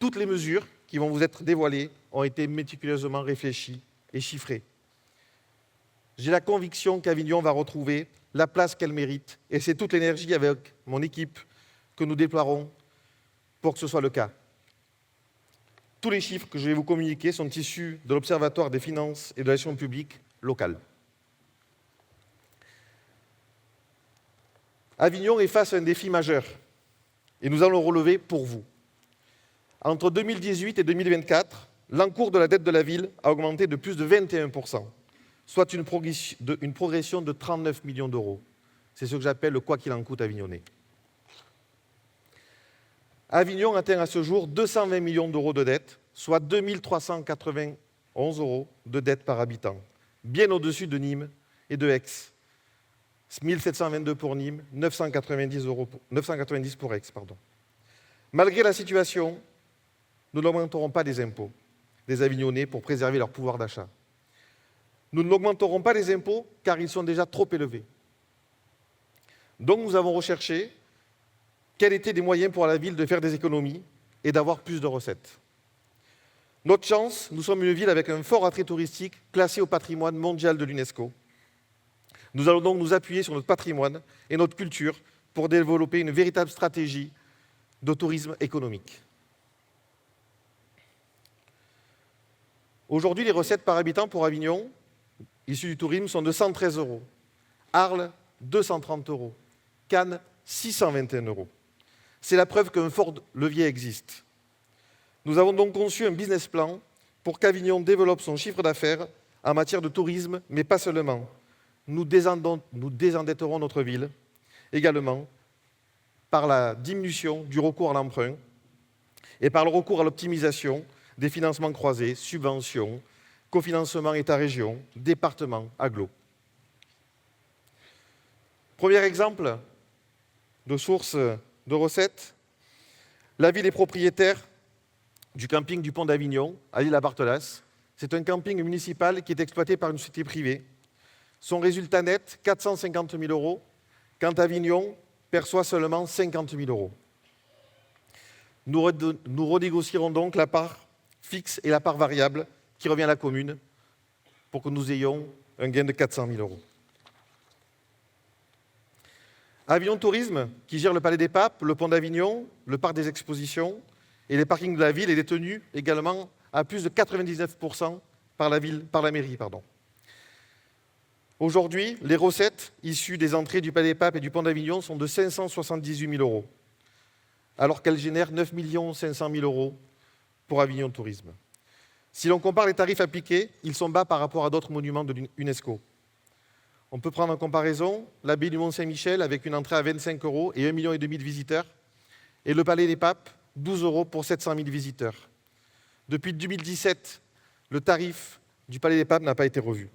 Toutes les mesures qui vont vous être dévoilées ont été méticuleusement réfléchies et chiffrées. J'ai la conviction qu'Avignon va retrouver la place qu'elle mérite, et c'est toute l'énergie avec mon équipe que nous déploierons pour que ce soit le cas. Tous les chiffres que je vais vous communiquer sont issus de l'Observatoire des finances et de l'action publique locale. Avignon est face à un défi majeur, et nous allons le relever pour vous. Entre 2018 et 2024, l'encours de la dette de la ville a augmenté de plus de 21%, soit une progression de 39 millions d'euros. C'est ce que j'appelle le « quoi qu'il en coûte » avignonnais. Avignon atteint à ce jour 220 millions d'euros de dette, soit 2 391 euros de dette par habitant, bien au-dessus de Nîmes et de Aix. 1 722 pour Nîmes, 990 pour Aix. Malgré la situation, nous n'augmenterons pas les impôts des Avignonnais pour préserver leur pouvoir d'achat. Nous n'augmenterons pas les impôts car ils sont déjà trop élevés. Donc nous avons recherché quels étaient les moyens pour la ville de faire des économies et d'avoir plus de recettes. Notre chance, nous sommes une ville avec un fort attrait touristique classé au patrimoine mondial de l'UNESCO. Nous allons donc nous appuyer sur notre patrimoine et notre culture pour développer une véritable stratégie de tourisme économique. Aujourd'hui, les recettes par habitant pour Avignon, issues du tourisme, sont de 113 euros. Arles, 230 euros. Cannes, 621 euros. C'est la preuve qu'un fort levier existe. Nous avons donc conçu un business plan pour qu'Avignon développe son chiffre d'affaires en matière de tourisme, mais pas seulement. Nous désendetterons notre ville également par la diminution du recours à l'emprunt et par le recours à l'optimisation des financements croisés, subventions, cofinancement État-région, département, agglo. Premier exemple de source de recettes, la ville est propriétaire du camping du Pont d'Avignon, à l'île à Barthelas. C'est un camping municipal qui est exploité par une société privée. Son résultat net, 450 000 euros, quand Avignon perçoit seulement 50 000 euros. Nous renégocierons donc la part fixe et la part variable qui revient à la commune pour que nous ayons un gain de 400 000 euros. Avignon Tourisme, qui gère le Palais des Papes, le Pont d'Avignon, le Parc des Expositions et les parkings de la ville, est détenu également à plus de 99% par la mairie. Aujourd'hui, les recettes issues des entrées du Palais des Papes et du Pont d'Avignon sont de 578 000 euros, alors qu'elles génèrent 9 500 000 euros pour Avignon Tourisme. Si l'on compare les tarifs appliqués, ils sont bas par rapport à d'autres monuments de l'UNESCO. On peut prendre en comparaison l'abbaye du Mont-Saint-Michel avec une entrée à 25 euros et 1,5 million de visiteurs, et le Palais des Papes, 12 euros pour 700 000 visiteurs. Depuis 2017, le tarif du Palais des Papes n'a pas été revu.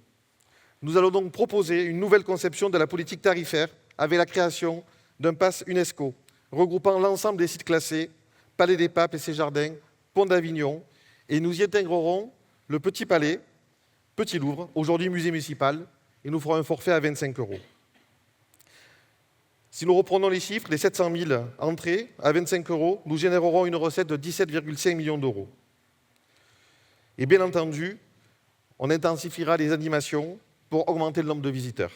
Nous allons donc proposer une nouvelle conception de la politique tarifaire avec la création d'un pass UNESCO, regroupant l'ensemble des sites classés, Palais des Papes et ses jardins, Pont d'Avignon, et nous y intégrerons le Petit Palais, Petit Louvre, aujourd'hui musée municipal, et nous ferons un forfait à 25 euros. Si nous reprenons les chiffres, les 700 000 entrées à 25 euros, nous générerons une recette de 17,5 millions d'euros. Et bien entendu, on intensifiera les animations pour augmenter le nombre de visiteurs.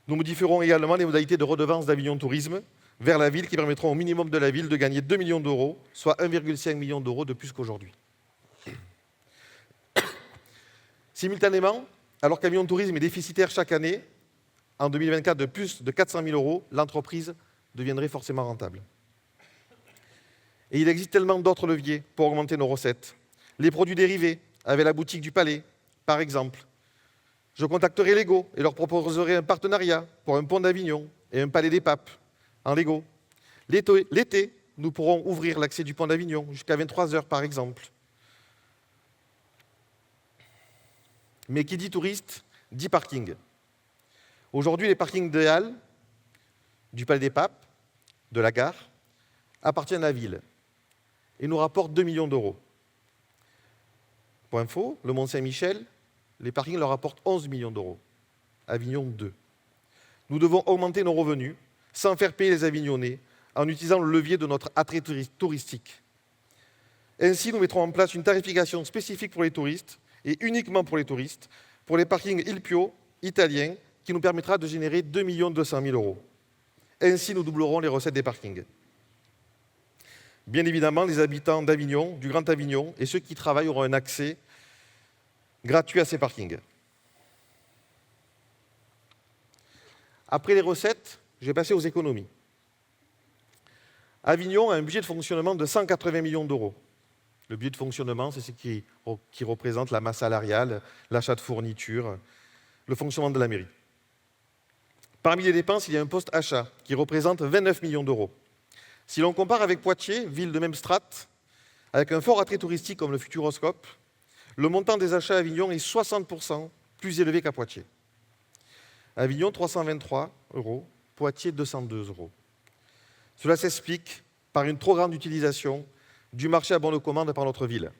Nous modifierons également les modalités de redevance d'Avignon Tourisme vers la ville qui permettront au minimum de la ville de gagner 2 millions d'euros, soit 1,5 million d'euros de plus qu'aujourd'hui. Simultanément, alors qu'Avignon Tourisme est déficitaire chaque année, en 2024 de plus de 400 000 euros, l'entreprise deviendrait forcément rentable. Et il existe tellement d'autres leviers pour augmenter nos recettes. Les produits dérivés, avec la boutique du Palais, par exemple. Je contacterai Lego et leur proposerai un partenariat pour un pont d'Avignon et un Palais des Papes en Lego. L'été, nous pourrons ouvrir l'accès du pont d'Avignon jusqu'à 23 h par exemple. Mais qui dit touriste, dit parking. Aujourd'hui, les parkings des Halles, du Palais des Papes, de la gare, appartiennent à la ville et nous rapportent 2 millions d'euros. Pour info, le Mont-Saint-Michel, les parkings leur rapportent 11 millions d'euros. Avignon, 2. Nous devons augmenter nos revenus sans faire payer les Avignonnais en utilisant le levier de notre attrait touristique. Ainsi, nous mettrons en place une tarification spécifique pour les touristes, et uniquement pour les touristes, pour les parkings Il Pio italiens, qui nous permettra de générer 2 200 000 €. Ainsi, nous doublerons les recettes des parkings. Bien évidemment, les habitants d'Avignon, du Grand Avignon, et ceux qui travaillent auront un accès gratuit à ces parkings. Après les recettes, je vais passer aux économies. Avignon a un budget de fonctionnement de 180 millions d'euros. Le budget de fonctionnement, c'est ce qui représente la masse salariale, l'achat de fournitures, le fonctionnement de la mairie. Parmi les dépenses, il y a un poste achat qui représente 29 millions d'euros. Si l'on compare avec Poitiers, ville de même strate, avec un fort attrait touristique comme le Futuroscope, le montant des achats à Avignon est 60% plus élevé qu'à Poitiers. Avignon, 323 €, Poitiers, 202 €. Cela s'explique par une trop grande utilisation du marché à bon de commande par notre ville.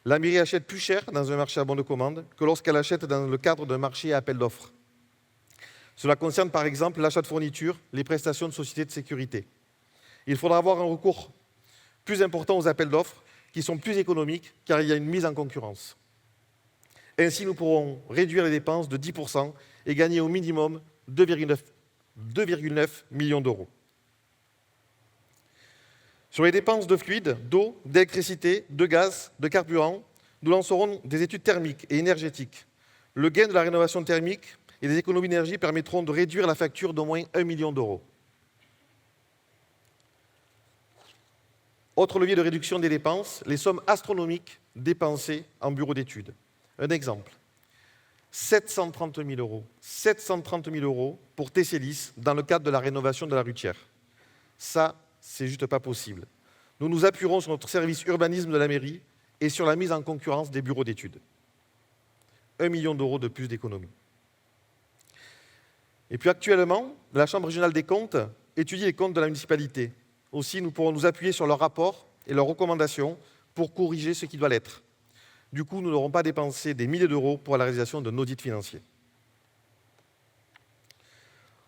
La mairie achète plus cher dans un marché à bon de commande que lorsqu'elle achète dans le cadre d'un marché à appel d'offres. Cela concerne par exemple l'achat de fournitures, les prestations de sociétés de sécurité. Il faudra avoir un recours plus important aux appels d'offres qui sont plus économiques car il y a une mise en concurrence. Ainsi, nous pourrons réduire les dépenses de 10% et gagner au minimum 2,9 millions d'euros. Sur les dépenses de fluides, d'eau, d'électricité, de gaz, de carburant, nous lancerons des études thermiques et énergétiques. Le gain de la rénovation thermique et des économies d'énergie permettront de réduire la facture d'au moins 1 million d'euros. Autre levier de réduction des dépenses, les sommes astronomiques dépensées en bureau d'études. Un exemple, 730 000 €. 730 000 € pour Tessélis dans le cadre de la rénovation de la Rutière. Ça, c'est juste pas possible. Nous nous appuierons sur notre service urbanisme de la mairie et sur la mise en concurrence des bureaux d'études. 1 million d'euros de plus d'économie. Et puis actuellement, la Chambre régionale des comptes étudie les comptes de la municipalité. Aussi, nous pourrons nous appuyer sur leurs rapports et leurs recommandations pour corriger ce qui doit l'être. Du coup, nous n'aurons pas dépensé des milliers d'euros pour la réalisation d'un audit financier.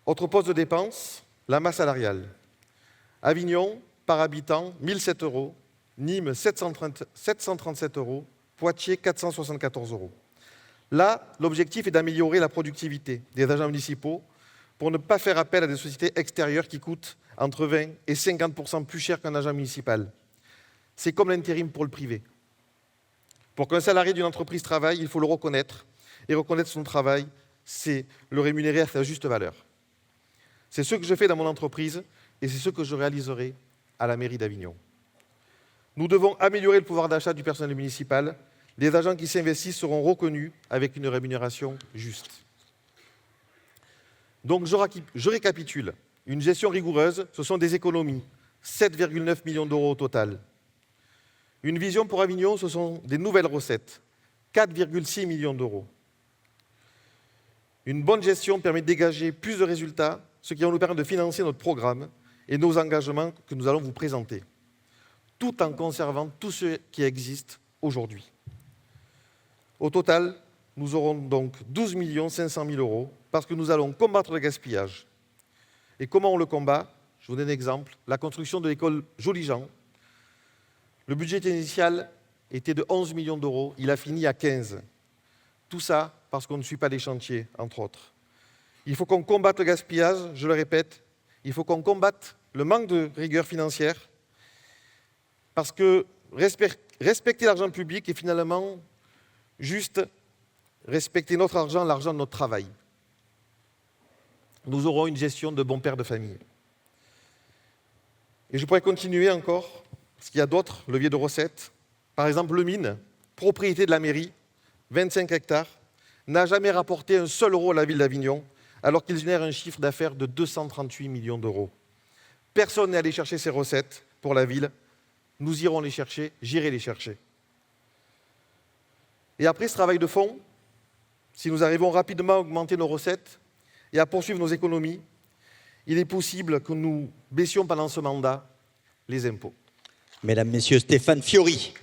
Autre poste de dépense, la masse salariale. Avignon, par habitant, 1 007 €. Nîmes, 737 €. Poitiers, 474 €. Là, l'objectif est d'améliorer la productivité des agents municipaux pour ne pas faire appel à des sociétés extérieures qui coûtent entre 20 et 50% plus cher qu'un agent municipal. C'est comme l'intérim pour le privé. Pour qu'un salarié d'une entreprise travaille, il faut le reconnaître. Et reconnaître son travail, c'est le rémunérer à sa juste valeur. C'est ce que je fais dans mon entreprise et c'est ce que je réaliserai à la mairie d'Avignon. Nous devons améliorer le pouvoir d'achat du personnel municipal. Les agents qui s'investissent seront reconnus avec une rémunération juste. Donc je récapitule. Une gestion rigoureuse, ce sont des économies, 7,9 millions d'euros au total. Une vision pour Avignon, ce sont des nouvelles recettes, 4,6 millions d'euros. Une bonne gestion permet de dégager plus de résultats, ce qui va nous permettre de financer notre programme et nos engagements que nous allons vous présenter, tout en conservant tout ce qui existe aujourd'hui. Au total, nous aurons donc 12 500 000 € parce que nous allons combattre le gaspillage. Et comment on le combat? Je vous donne un exemple. La construction de l'école Joly-Jean. Le budget initial était de 11 millions d'euros. Il a fini à 15. Tout ça parce qu'on ne suit pas les chantiers, entre autres. Il faut qu'on combatte le gaspillage, je le répète. Il faut qu'on combatte le manque de rigueur financière parce que respecter l'argent public est finalement juste respecter notre argent, l'argent de notre travail. Nous aurons une gestion de bons pères de famille. Et je pourrais continuer encore, parce qu'il y a d'autres leviers de recettes. Par exemple, le mine, propriété de la mairie, 25 hectares, n'a jamais rapporté un seul euro à la ville d'Avignon, alors qu'il génère un chiffre d'affaires de 238 millions d'euros. Personne n'est allé chercher ces recettes pour la ville. Nous irons les chercher, j'irai les chercher. Et après ce travail de fond, si nous arrivons rapidement à augmenter nos recettes et à poursuivre nos économies, il est possible que nous baissions pendant ce mandat les impôts. Mesdames, Messieurs, Stéphane Fiori.